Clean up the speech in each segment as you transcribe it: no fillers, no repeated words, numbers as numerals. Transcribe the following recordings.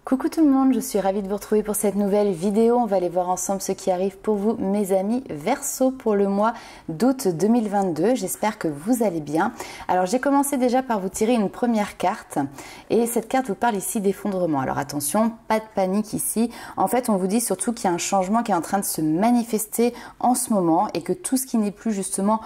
Coucou tout le monde, je suis ravie de vous retrouver pour cette nouvelle vidéo. On va aller voir ensemble ce qui arrive pour vous, mes amis Verseau, pour le mois d'août 2022. J'espère que vous allez bien. Alors j'ai commencé déjà par vous tirer une première carte et cette carte vous parle ici d'effondrement. Alors attention, pas de panique ici. En fait, on vous dit surtout qu'il y a un changement qui est en train de se manifester en ce moment et que tout ce qui n'est plus justement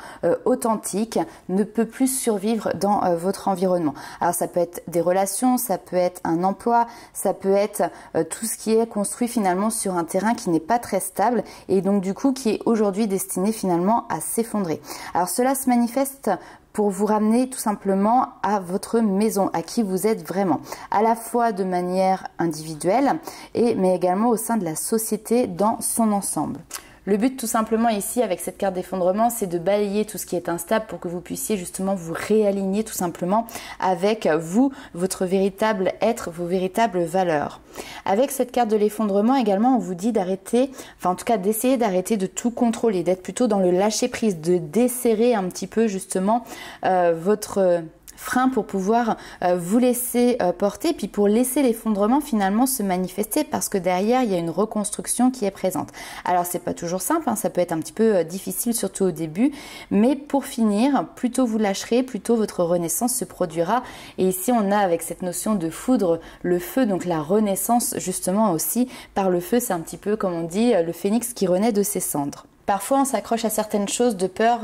authentique ne peut plus survivre dans votre environnement. Alors ça peut être des relations, ça peut être un emploi, ça peut être tout ce qui est construit finalement sur un terrain qui n'est pas très stable et donc du coup qui est aujourd'hui destiné finalement à s'effondrer. Alors cela se manifeste pour vous ramener tout simplement à votre maison, à qui vous êtes vraiment, à la fois de manière individuelle mais également au sein de la société dans son ensemble. Le but tout simplement ici avec cette carte d'effondrement, c'est de balayer tout ce qui est instable pour que vous puissiez justement vous réaligner tout simplement avec vous, votre véritable être, vos véritables valeurs. Avec cette carte de l'effondrement également, on vous dit d'arrêter, enfin en tout cas d'essayer d'arrêter de tout contrôler, d'être plutôt dans le lâcher prise, de desserrer un petit peu justement votre frein pour pouvoir vous laisser porter, puis pour laisser l'effondrement finalement se manifester parce que derrière il y a une reconstruction qui est présente. Alors c'est pas toujours simple, hein, ça peut être un petit peu difficile surtout au début, mais pour finir, plus tôt vous lâcherez, plus tôt votre renaissance se produira. Et ici on a avec cette notion de foudre, le feu, donc la renaissance justement aussi par le feu, c'est un petit peu comme on dit le phénix qui renaît de ses cendres. Parfois, on s'accroche à certaines choses de peur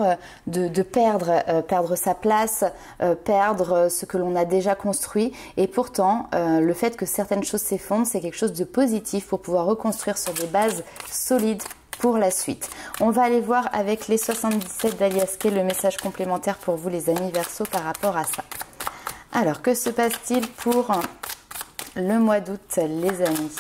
de perdre sa place, perdre ce que l'on a déjà construit. Et pourtant, le fait que certaines choses s'effondrent, c'est quelque chose de positif pour pouvoir reconstruire sur des bases solides pour la suite. On va aller voir avec les 77 d'Alias Kay le message complémentaire pour vous, les amis Verseau, par rapport à ça. Alors, que se passe-t-il pour le mois d'août, les amis ?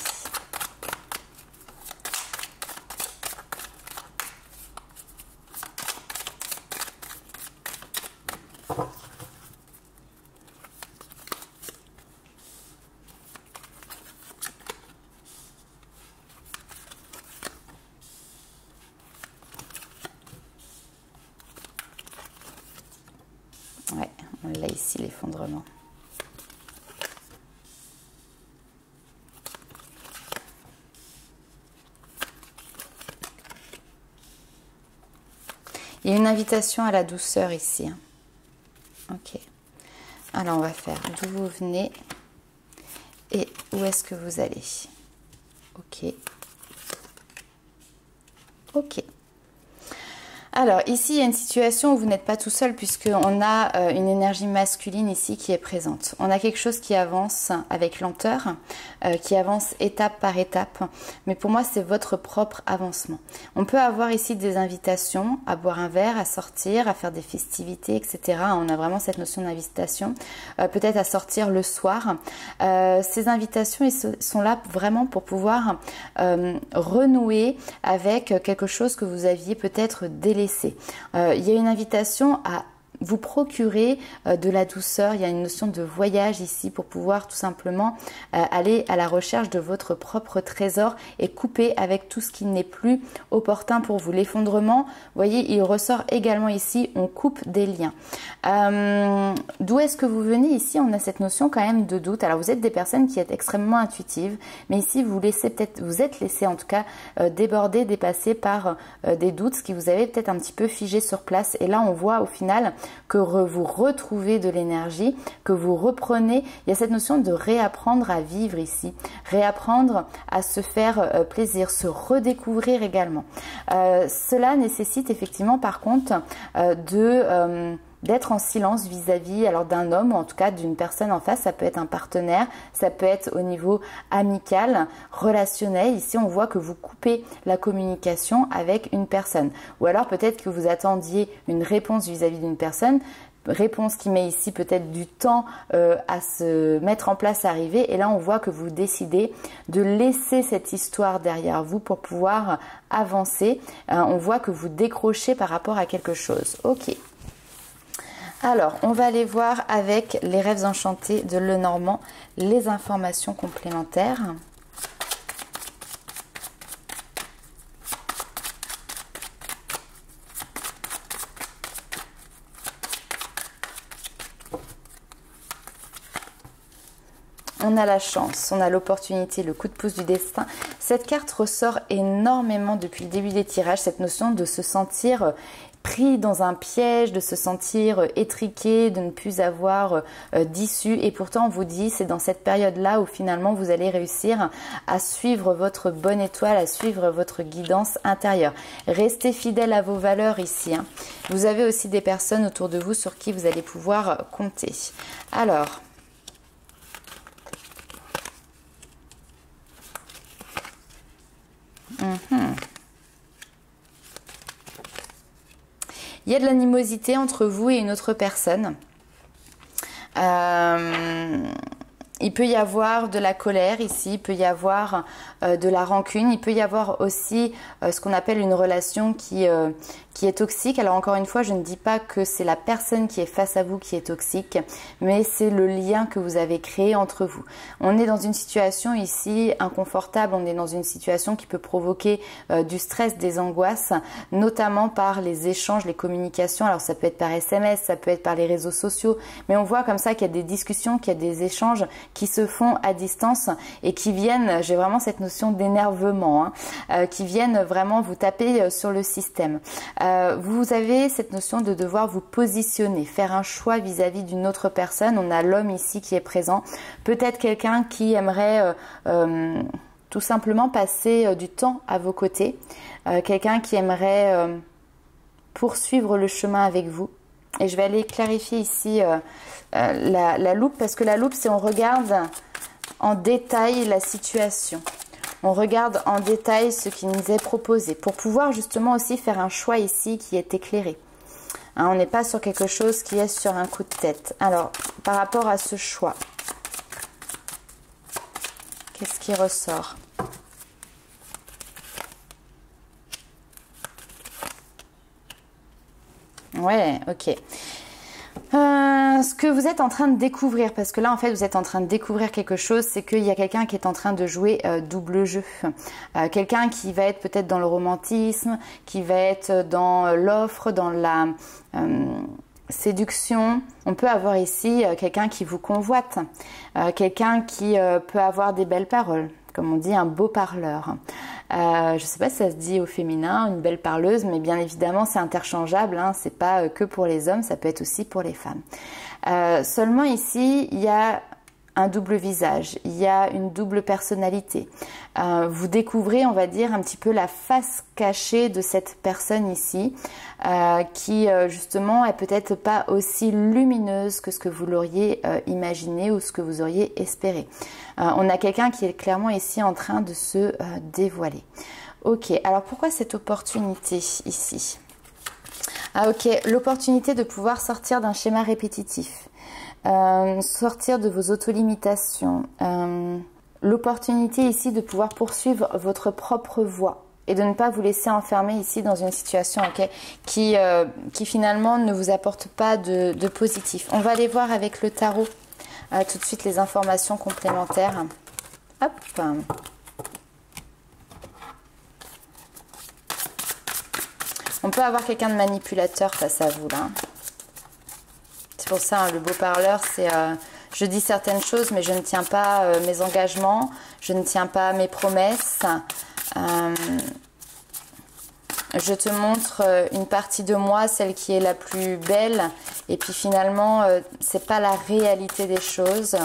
Ouais, on l'a ici, l'effondrement. Il y a une invitation à la douceur ici. Ok. Alors, on va faire d'où vous venez et où est-ce que vous allez. Ok. Ok. Alors ici il y a une situation où vous n'êtes pas tout seul puisqu'on a une énergie masculine ici qui est présente. On a quelque chose qui avance avec lenteur, qui avance étape par étape, mais pour moi c'est votre propre avancement. On peut avoir ici des invitations à boire un verre, à sortir, à faire des festivités, etc. On a vraiment cette notion d'invitation, peut-être à sortir le soir. Ces invitations ils sont là vraiment pour pouvoir renouer avec quelque chose que vous aviez peut-être délaissé. Il y a une invitation à vous procurer de la douceur, il y a une notion de voyage ici pour pouvoir tout simplement aller à la recherche de votre propre trésor et couper avec tout ce qui n'est plus opportun pour vous. L'effondrement, vous voyez, il ressort également ici, on coupe des liens. D'où est-ce que vous venez ici? On a cette notion quand même de doute. Alors vous êtes des personnes qui êtes extrêmement intuitives, mais ici vous laissez peut-être, vous êtes laissé en tout cas déborder, dépasser par des doutes, ce qui vous avait peut-être un petit peu figé sur place. Et là on voit au final que vous retrouvez de l'énergie, que vous reprenez. Il y a cette notion de réapprendre à vivre ici, réapprendre à se faire plaisir, se redécouvrir également. Cela nécessite effectivement par contre d'être en silence vis-à-vis alors d'un homme ou en tout cas d'une personne en face. Ça peut être un partenaire, ça peut être au niveau amical, relationnel. Ici on voit que vous coupez la communication avec une personne, ou alors peut-être que vous attendiez une réponse vis-à-vis d'une personne, réponse qui met ici peut-être du temps à se mettre en place, à arriver, et là on voit que vous décidez de laisser cette histoire derrière vous pour pouvoir avancer. On voit que vous décrochez par rapport à quelque chose. Ok. Alors, on va aller voir avec les rêves enchantés de Lenormand les informations complémentaires. On on a la chance, on a l'opportunité, le coup de pouce du destin. Cette carte ressort énormément depuis le début des tirages, cette notion de se sentir pris dans un piège, de se sentir étriqué, de ne plus avoir d'issue. Et pourtant, on vous dit, c'est dans cette période-là où finalement vous allez réussir à suivre votre bonne étoile, à suivre votre guidance intérieure. Restez fidèle à vos valeurs ici. Hein. Vous avez aussi des personnes autour de vous sur qui vous allez pouvoir compter. Alors... il y a de l'animosité entre vous et une autre personne. Il peut y avoir de la colère ici, il peut y avoir de la rancune, il peut y avoir aussi ce qu'on appelle une relation qui est toxique. Alors encore une fois, je ne dis pas que c'est la personne qui est face à vous qui est toxique, mais c'est le lien que vous avez créé entre vous. On est dans une situation ici inconfortable, on est dans une situation qui peut provoquer du stress, des angoisses, notamment par les échanges, les communications. Alors ça peut être par SMS, ça peut être par les réseaux sociaux, mais on voit comme ça qu'il y a des discussions, qu'il y a des échanges qui se font à distance et qui viennent, j'ai vraiment cette notion d'énervement, hein, qui viennent vraiment vous taper sur le système. Vous avez cette notion de devoir vous positionner, faire un choix vis-à-vis d'une autre personne. On a l'homme ici qui est présent, peut-être quelqu'un qui aimerait tout simplement passer du temps à vos côtés, quelqu'un qui aimerait poursuivre le chemin avec vous. Et je vais aller clarifier ici la loupe, parce que la loupe, c'est on regarde en détail la situation. On regarde en détail ce qui nous est proposé pour pouvoir justement aussi faire un choix ici qui est éclairé. Hein, on n'est pas sur quelque chose qui est sur un coup de tête. Alors, par rapport à ce choix, qu'est-ce qui ressort ? Ouais, ok. Ce que vous êtes en train de découvrir, parce que là en fait vous êtes en train de découvrir quelque chose, c'est qu'il y a quelqu'un qui est en train de jouer double jeu. Quelqu'un qui va être peut-être dans le romantisme, qui va être dans l'offre, dans la séduction. On peut avoir ici quelqu'un qui vous convoite, quelqu'un qui peut avoir des belles paroles, comme on dit, un beau parleur. Je ne sais pas si ça se dit au féminin, une belle parleuse, mais bien évidemment c'est interchangeable, hein, c'est pas que pour les hommes, ça peut être aussi pour les femmes. Seulement ici, il y a un double visage, il y a une double personnalité. Vous découvrez, on va dire, un petit peu la face cachée de cette personne ici, qui justement est peut-être pas aussi lumineuse que ce que vous l'auriez imaginé ou ce que vous auriez espéré. On a quelqu'un qui est clairement ici en train de se dévoiler. Ok, alors pourquoi cette opportunité ici? Ah ok, l'opportunité de pouvoir sortir d'un schéma répétitif. Sortir de vos autolimitations, l'opportunité ici de pouvoir poursuivre votre propre voie et de ne pas vous laisser enfermer ici dans une situation qui finalement ne vous apporte pas de positif. On va aller voir avec le tarot tout de suite les informations complémentaires. Hop. On peut avoir quelqu'un de manipulateur face à vous là. C'est pour ça, hein, le beau parleur, c'est je dis certaines choses, mais je ne tiens pas mes engagements, je ne tiens pas mes promesses. Je te montre une partie de moi, celle qui est la plus belle, et puis finalement, c'est pas la réalité des choses.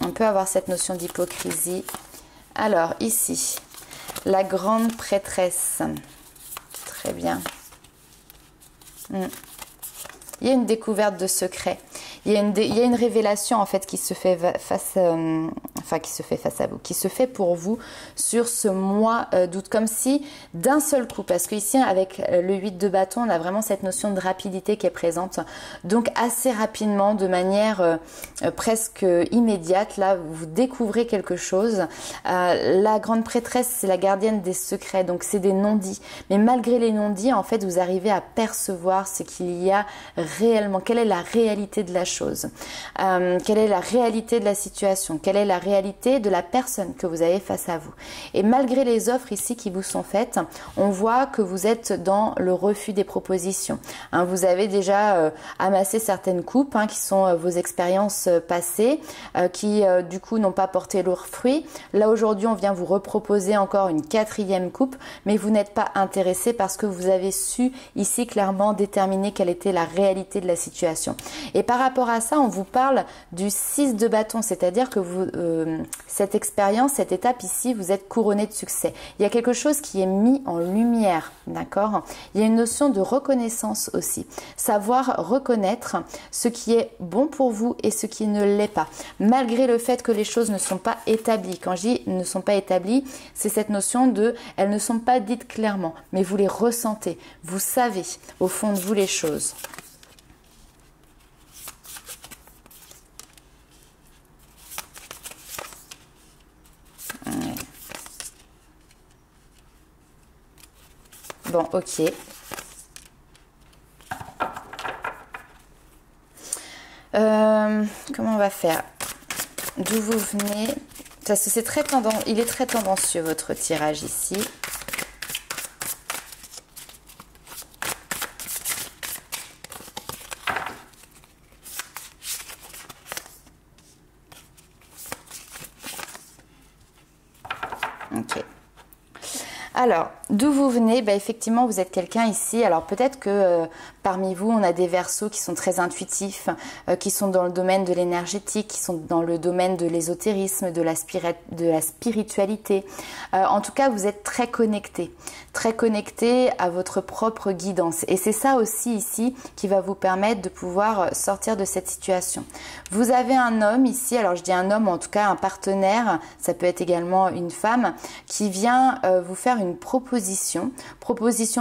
On peut avoir cette notion d'hypocrisie. Alors, ici, la grande prêtresse. Très bien. Il y a une découverte de secrets. Il y a une révélation en fait qui se fait face à vous, qui se fait pour vous sur ce mois d'août, comme si d'un seul coup, parce que ici avec le 8 de bâton, on a vraiment cette notion de rapidité qui est présente. Donc assez rapidement, de manière presque immédiate, là vous découvrez quelque chose. La grande prêtresse, c'est la gardienne des secrets, donc c'est des non-dits. Mais malgré les non-dits, en fait, vous arrivez à percevoir ce qu'il y a réellement, quelle est la réalité de la chose. choses, quelle est la réalité de la situation, quelle est la réalité de la personne que vous avez face à vous. Et malgré les offres ici qui vous sont faites, on voit que vous êtes dans le refus des propositions. Hein, vous avez déjà amassé certaines coupes qui sont vos expériences passées, qui du coup n'ont pas porté leurs fruits. Là aujourd'hui, on vient vous reproposer encore une 4e coupe, mais vous n'êtes pas intéressé parce que vous avez su ici clairement déterminer quelle était la réalité de la situation. Et par rapport à ça, on vous parle du 6 de bâton, c'est-à-dire que vous, cette expérience, cette étape ici, vous êtes couronné de succès. Il y a quelque chose qui est mis en lumière, d'accord? Il y a une notion de reconnaissance aussi. Savoir reconnaître ce qui est bon pour vous et ce qui ne l'est pas. Malgré le fait que les choses ne sont pas établies. Quand je dis ne sont pas établies, c'est cette notion de elles ne sont pas dites clairement, mais vous les ressentez. Vous savez au fond de vous les choses. Bon, ok. Comment on va faire? D'où vous venez? Parce que c'est très tendance, il est très tendancieux votre tirage ici. Ok. Alors, d'où vous venez? Effectivement, vous êtes quelqu'un ici. Alors, peut-être que parmi vous, on a des Verseaux qui sont très intuitifs, qui sont dans le domaine de l'énergétique, qui sont dans le domaine de l'ésotérisme, de la spiritualité. En tout cas, vous êtes très connectés à votre propre guidance. Et c'est ça aussi ici qui va vous permettre de pouvoir sortir de cette situation. Vous avez un homme ici, alors je dis un homme, en tout cas un partenaire, ça peut être également une femme, qui vient vous faire une proposition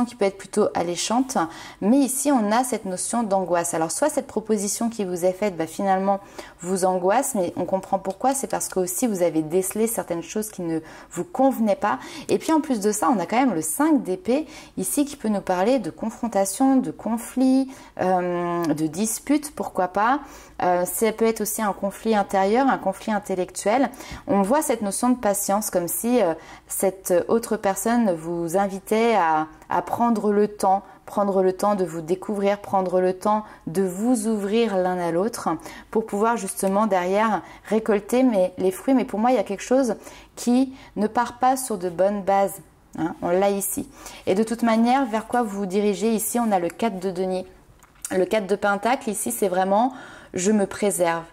qui peut être plutôt alléchante, mais ici on a cette notion d'angoisse. Alors soit cette proposition qui vous est faite finalement vous angoisse, mais on comprend pourquoi, c'est parce que aussi vous avez décelé certaines choses qui ne vous convenaient pas. Et puis en plus de ça, on a quand même le 5 d'épée ici qui peut nous parler de confrontation, de conflit, de dispute, pourquoi pas. Ça peut être aussi un conflit intérieur, un conflit intellectuel. On voit cette notion de patience comme si cette autre personne vous invitait à prendre le temps de vous découvrir, prendre le temps de vous ouvrir l'un à l'autre pour pouvoir justement derrière récolter les fruits. Mais pour moi, il y a quelque chose qui ne part pas sur de bonnes bases. Hein, on l'a ici. Et de toute manière, vers quoi vous vous dirigez? Ici, on a le 4 de denier. Le 4 de pentacle, ici, c'est vraiment je me préserve.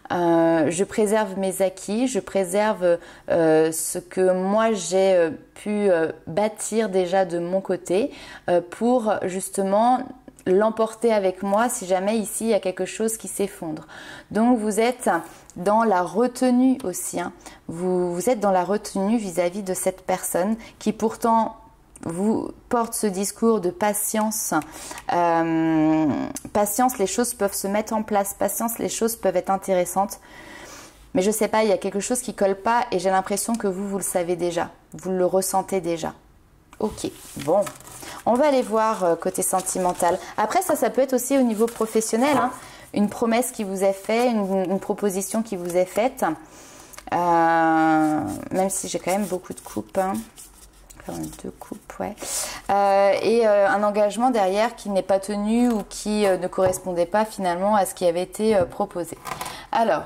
Je préserve mes acquis, je préserve ce que moi j'ai pu bâtir déjà de mon côté pour justement l'emporter avec moi si jamais ici il y a quelque chose qui s'effondre. Donc vous êtes dans la retenue aussi, hein. Vous êtes dans la retenue vis-à-vis de cette personne qui pourtant vous porte ce discours de patience. Patience, les choses peuvent se mettre en place. Patience, les choses peuvent être intéressantes. Mais je sais pas, il y a quelque chose qui colle pas et j'ai l'impression que vous le savez déjà. Vous le ressentez déjà. Ok, bon. On va aller voir côté sentimental. Après, ça peut être aussi au niveau professionnel. Hein. Une promesse qui vous est faite, une proposition qui vous est faite. Même si j'ai quand même beaucoup de coupes. Hein. 2 coupes, ouais. Et un engagement derrière qui n'est pas tenu ou qui ne correspondait pas finalement à ce qui avait été proposé. Alors,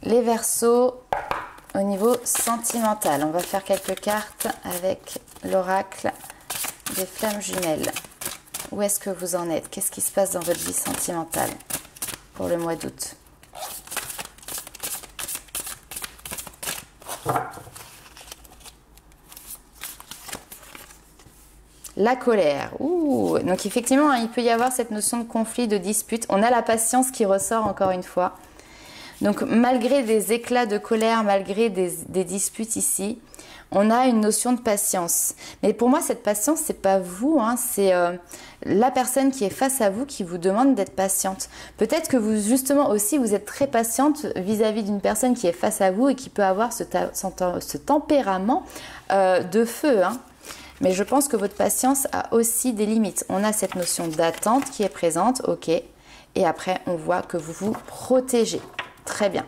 les Verseaux au niveau sentimental. On va faire quelques cartes avec l'oracle des flammes jumelles. Où est-ce que vous en êtes? Qu'est-ce qui se passe dans votre vie sentimentale pour le mois d'août? La colère. Ouh. Donc effectivement, il peut y avoir cette notion de conflit, de dispute. On a la patience qui ressort encore une fois. Donc malgré des éclats de colère, malgré des disputes ici, on a une notion de patience. Mais pour moi, cette patience, c'est pas vous, hein, c'est la personne qui est face à vous qui vous demande d'être patiente. Peut-être que vous, justement, aussi, vous êtes très patiente vis-à-vis d'une personne qui est face à vous et qui peut avoir ce tempérament de feu, hein. Mais je pense que votre patience a aussi des limites. On a cette notion d'attente qui est présente, ok. et après on voit que vous vous protégez. Très bien.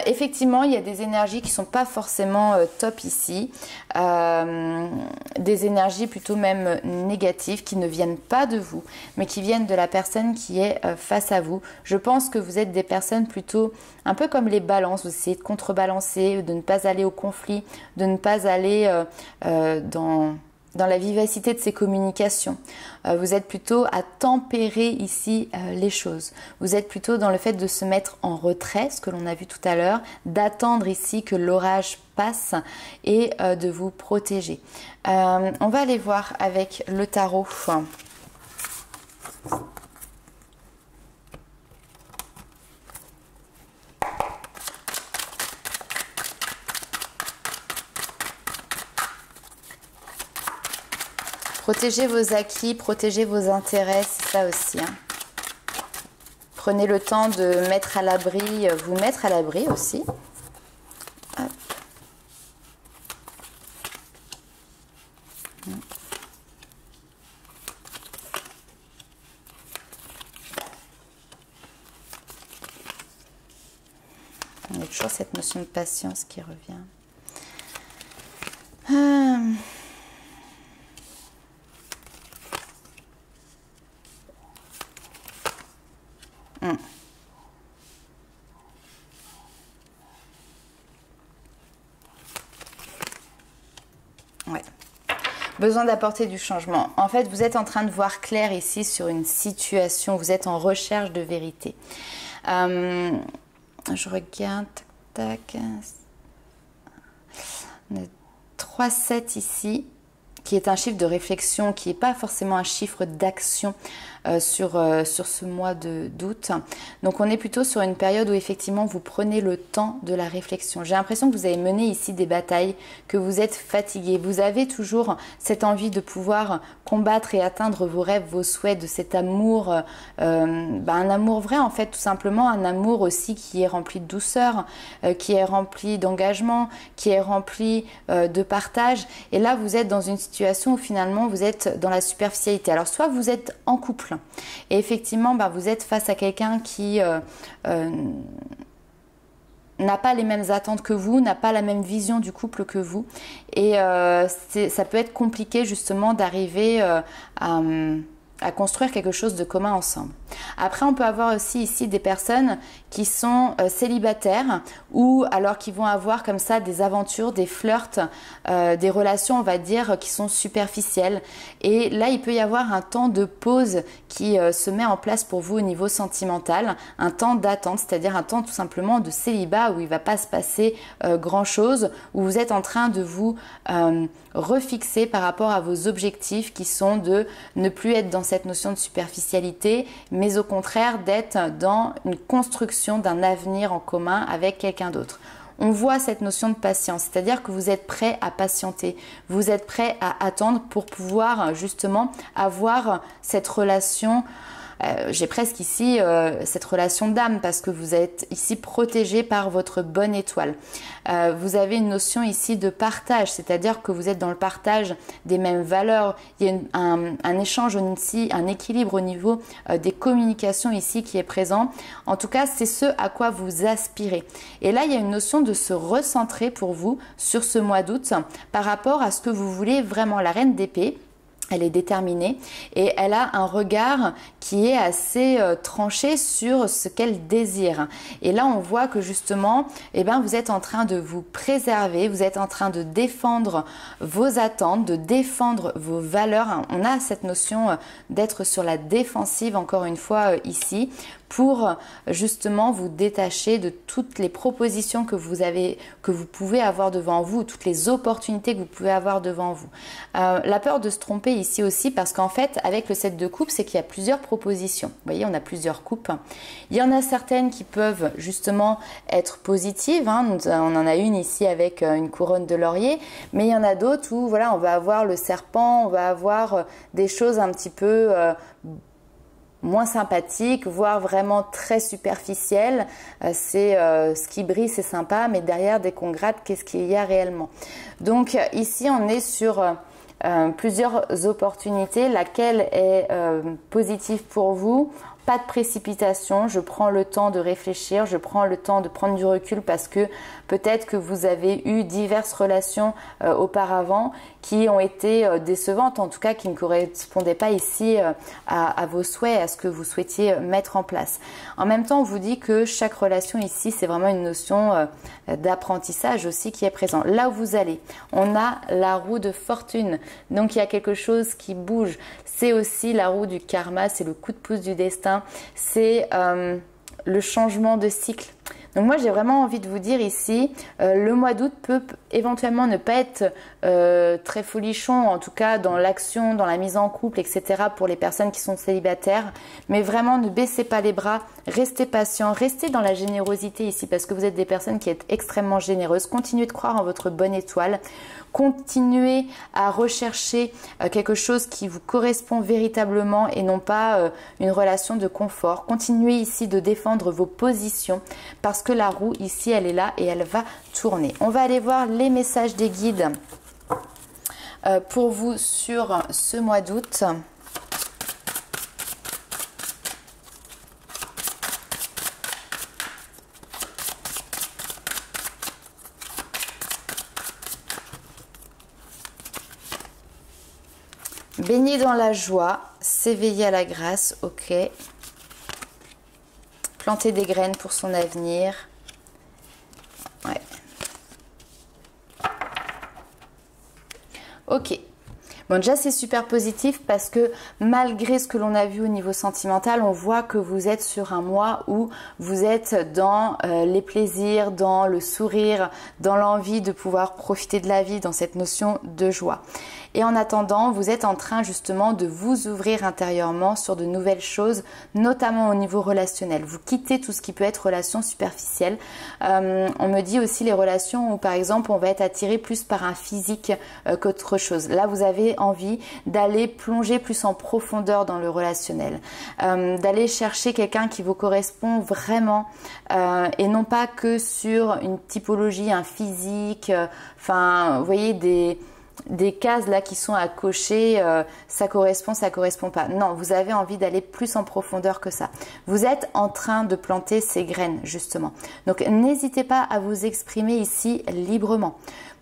Effectivement, il y a des énergies qui ne sont pas forcément top ici, des énergies plutôt même négatives qui ne viennent pas de vous, mais qui viennent de la personne qui est face à vous. Je pense que vous êtes des personnes plutôt un peu comme les balances, vous essayez de contrebalancer, de ne pas aller au conflit, de ne pas aller dans la vivacité de ces communications. Vous êtes plutôt à tempérer ici les choses. Vous êtes plutôt dans le fait de se mettre en retrait, ce que l'on a vu tout à l'heure, d'attendre ici que l'orage passe et de vous protéger. On va aller voir avec le tarot. Protégez vos acquis, protégez vos intérêts, c'est ça aussi. Hein. Prenez le temps de mettre à l'abri, vous mettre à l'abri aussi. Hop. Il y a toujours cette notion de patience qui revient. Ouais. Besoin d'apporter du changement. En fait, vous êtes en train de voir clair ici sur une situation. Vous êtes en recherche de vérité. Je regarde. Tac, tac. On a 3-7 ici, qui est un chiffre de réflexion, qui n'est pas forcément un chiffre d'action sur ce mois d'août. Donc on est plutôt sur une période où effectivement vous prenez le temps de la réflexion. J'ai l'impression que vous avez mené ici des batailles, que vous êtes fatigué. Vous avez toujours cette envie de pouvoir combattre et atteindre vos rêves, vos souhaits, de cet amour, un amour vrai en fait, tout simplement, un amour aussi qui est rempli de douceur, qui est rempli d'engagement, qui est rempli de partage. Et là vous êtes dans une situation où finalement vous êtes dans la superficialité. Alors soit vous êtes en couple et effectivement vous êtes face à quelqu'un qui n'a pas les mêmes attentes que vous, n'a pas la même vision du couple que vous et ça peut être compliqué justement d'arriver à construire quelque chose de commun ensemble. Après, on peut avoir aussi ici des personnes qui sont célibataires ou alors qui vont avoir comme ça des aventures, des flirts, des relations, on va dire, qui sont superficielles. Et là, il peut y avoir un temps de pause qui se met en place pour vous au niveau sentimental, un temps d'attente, c'est-à-dire un temps tout simplement de célibat où il ne va pas se passer grand-chose, où vous êtes en train de vous refixer par rapport à vos objectifs qui sont de ne plus être dans cette notion de superficialité, mais au contraire d'être dans une construction d'un avenir en commun avec quelqu'un d'autre. On voit cette notion de patience, c'est-à-dire que vous êtes prêt à patienter, vous êtes prêt à attendre pour pouvoir justement avoir cette relation. J'ai presque ici cette relation d'âme parce que vous êtes ici protégé par votre bonne étoile. Vous avez une notion ici de partage, c'est-à-dire que vous êtes dans le partage des mêmes valeurs. Il y a un échange ici, un équilibre au niveau des communications ici qui est présent. En tout cas, c'est ce à quoi vous aspirez. Et là, il y a une notion de se recentrer pour vous sur ce mois d'août par rapport à ce que vous voulez vraiment. La reine d'épée, elle est déterminée et elle a un regard qui est assez tranché sur ce qu'elle désire. Et là, on voit que justement, vous êtes en train de vous préserver, vous êtes en train de défendre vos attentes, de défendre vos valeurs. On a cette notion d'être sur la défensive, encore une fois, ici, pour justement vous détacher de toutes les propositions que vous pouvez avoir devant vous, toutes les opportunités que vous pouvez avoir devant vous. La peur de se tromper ici aussi, parce qu'en fait, avec le 7 de coupe, c'est qu'il y a plusieurs propositions. Vous voyez, on a plusieurs coupes. Il y en a certaines qui peuvent justement être positives. Hein. On en a une ici avec une couronne de laurier, mais il y en a d'autres où voilà, on va avoir le serpent, on va avoir des choses un petit peu moins sympathique, voire vraiment très superficielle. C'est ce qui brille, c'est sympa, mais derrière, dès qu'on gratte, qu'est-ce qu'il y a réellement? Donc ici, on est sur plusieurs opportunités. Laquelle est positive pour vous? pas de précipitation, je prends le temps de réfléchir, je prends le temps de prendre du recul parce que peut-être que vous avez eu diverses relations auparavant qui ont été décevantes, en tout cas qui ne correspondaient pas ici à vos souhaits, à ce que vous souhaitiez mettre en place. En même temps, on vous dit que chaque relation ici, c'est vraiment une notion d'apprentissage aussi qui est présent. Là où vous allez, on a la roue de fortune, donc il y a quelque chose qui bouge. C'est aussi la roue du karma, c'est le coup de pouce du destin, c'est le changement de cycle. Donc moi j'ai vraiment envie de vous dire ici, le mois d'août peut éventuellement ne pas être très folichon, en tout cas dans l'action, dans la mise en couple, etc. pour les personnes qui sont célibataires. Mais vraiment ne baissez pas les bras, restez patient, restez dans la générosité ici parce que vous êtes des personnes qui êtes extrêmement généreuses. Continuez de croire en votre bonne étoile. Continuez à rechercher quelque chose qui vous correspond véritablement et non pas une relation de confort. Continuez ici de défendre vos positions parce que la roue ici elle est là et elle va tourner. On va aller voir les messages des guides pour vous sur ce mois d'août. Baigner dans la joie, s'éveiller à la grâce, ok. Planter des graines pour son avenir. Ouais. Ok. Bon, déjà c'est super positif parce que malgré ce que l'on a vu au niveau sentimental, on voit que vous êtes sur un mois où vous êtes dans les plaisirs, dans le sourire, dans l'envie de pouvoir profiter de la vie, dans cette notion de joie. Et en attendant, vous êtes en train justement de vous ouvrir intérieurement sur de nouvelles choses, notamment au niveau relationnel. Vous quittez tout ce qui peut être relation superficielle. On me dit aussi les relations où par exemple on va être attiré plus par un physique qu'autre chose. Là vous avez envie d'aller plonger plus en profondeur dans le relationnel, d'aller chercher quelqu'un qui vous correspond vraiment et non pas que sur une typologie, un physique, enfin vous voyez des cases là qui sont à cocher, ça correspond pas. Non, vous avez envie d'aller plus en profondeur que ça. Vous êtes en train de planter ces graines justement. Donc n'hésitez pas à vous exprimer ici librement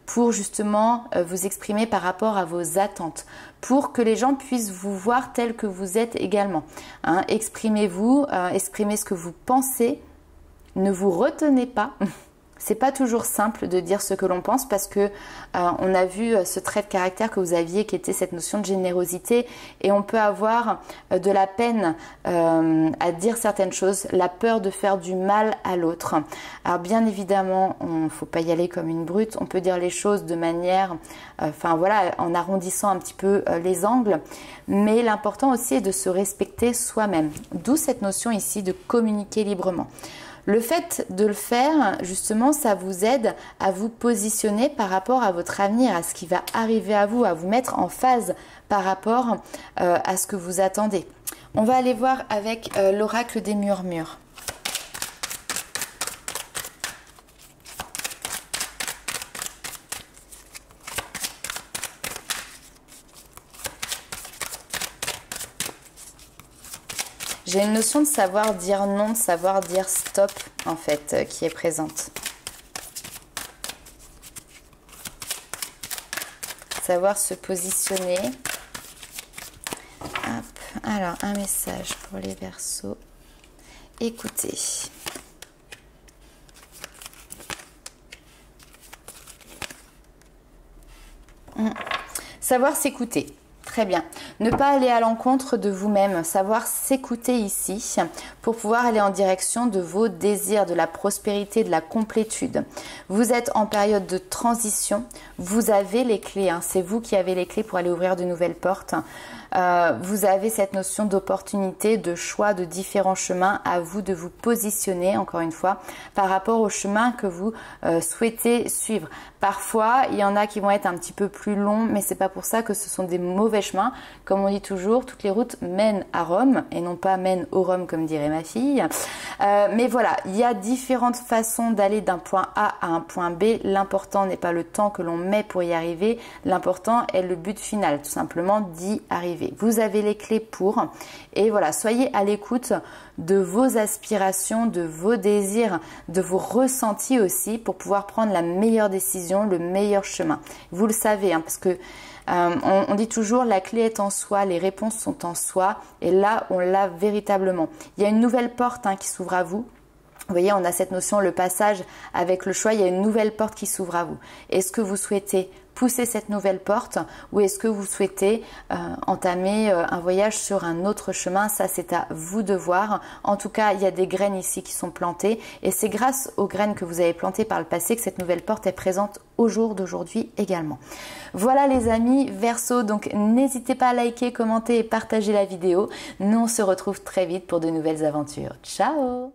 pour justement vous exprimer par rapport à vos attentes, pour que les gens puissent vous voir tel que vous êtes également. Hein, exprimez-vous, exprimez ce que vous pensez, ne vous retenez pas. C'est pas toujours simple de dire ce que l'on pense parce que on a vu ce trait de caractère que vous aviez qui était cette notion de générosité et on peut avoir de la peine à dire certaines choses, la peur de faire du mal à l'autre. Alors bien évidemment, on faut pas y aller comme une brute, on peut dire les choses de manière, enfin voilà, en arrondissant un petit peu les angles, mais l'important aussi est de se respecter soi-même. D'où cette notion ici de communiquer librement. Le fait de le faire, justement, ça vous aide à vous positionner par rapport à votre avenir, à ce qui va arriver à vous mettre en phase par rapport à ce que vous attendez. On va aller voir avec l'oracle des murmures. J'ai une notion de savoir dire non, de savoir dire stop, en fait, qui est présente. Savoir se positionner. Hop. Alors, un message pour les Verseaux. Écoutez. Savoir s'écouter. Très bien. Ne pas aller à l'encontre de vous-même, savoir s'écouter ici pour pouvoir aller en direction de vos désirs, de la prospérité, de la complétude. Vous êtes en période de transition, vous avez les clés, hein, c'est vous qui avez les clés pour aller ouvrir de nouvelles portes. Vous avez cette notion d'opportunité, de choix, de différents chemins, à vous de vous positionner, encore une fois, par rapport au chemin que vous souhaitez suivre. Parfois, il y en a qui vont être un petit peu plus longs, mais c'est pas pour ça que ce sont des mauvais mauvais chemin. Comme on dit toujours, toutes les routes mènent à Rome et non pas mènent au Rhum comme dirait ma fille. Mais voilà, il y a différentes façons d'aller d'un point A à un point B. L'important n'est pas le temps que l'on met pour y arriver, l'important est le but final, tout simplement d'y arriver. Vous avez les clés pour, et voilà, soyez à l'écoute de vos aspirations, de vos désirs, de vos ressentis aussi pour pouvoir prendre la meilleure décision, le meilleur chemin. Vous le savez, parce que on dit toujours la clé est en soi, les réponses sont en soi, et là on l'a véritablement. Il y a une nouvelle porte qui s'ouvre à vous. Vous voyez, on a cette notion, le passage avec le choix, il y a une nouvelle porte qui s'ouvre à vous. Est-ce que vous souhaitez pousser cette nouvelle porte ou est-ce que vous souhaitez entamer un voyage sur un autre chemin? Ça, c'est à vous de voir. En tout cas, il y a des graines ici qui sont plantées et c'est grâce aux graines que vous avez plantées par le passé que cette nouvelle porte est présente au jour d'aujourd'hui également. Voilà les amis Verseau, donc n'hésitez pas à liker, commenter et partager la vidéo. Nous, on se retrouve très vite pour de nouvelles aventures. Ciao!